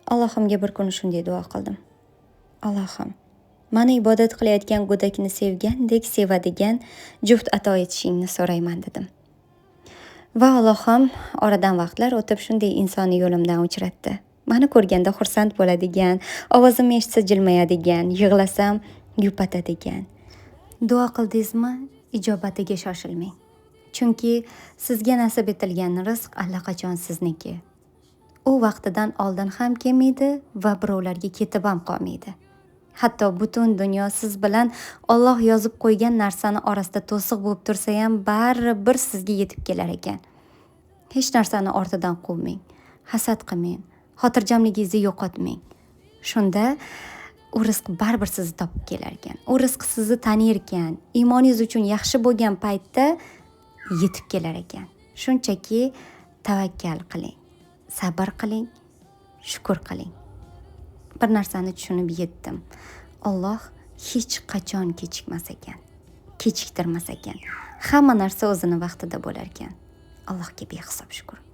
Allohimga bir kuni shunday duo qildim. Allohim, mani ibodat qilayotgan go'dakni sevgandek sevadigan juft ato etishingni so'rayman dedim. Va Allohim oradan vaqtlar o'tib shunday insonni yo'limdan o'chiratdi. Mani ko'rganda xursand bo'ladigan, ovozimni eshitsa jilmayadigan, yig'lasam yupatadigan. Duo qildingizmi? Ijobatiga shoshilmang. Chunki sizga nasib etilgan rizq allaqachon sizniki. U vaqtidan oldin ham kelmaydi va birovlarga ketib ham qolmaydi. Hatto butun dunyo siz bilan Alloh yozib qo'ygan narsani orasida to'siq bo'lib tursa ham baribir sizga yetib kelar ekan. Hech narsani ortidan quvmang, hasad qilmang, xotirjamligingizni yo'qotmang. Shunda u rizq baribir sizni topib kelar ekan. U rizq sizni tanir ekan. Iymoningiz uchun yaxshi bo'lgan paytda yetib kelar ekan. Shunchaki tavakkal qiling, sabr qiling, shukr qiling. Bir narsani tushunib yetdim. Alloh hech qachon kechikmas ekan, kechiktirmas ekan. Hamma narsa o'zini vaqtida bo'lar ekan. Allohga behisob shukr.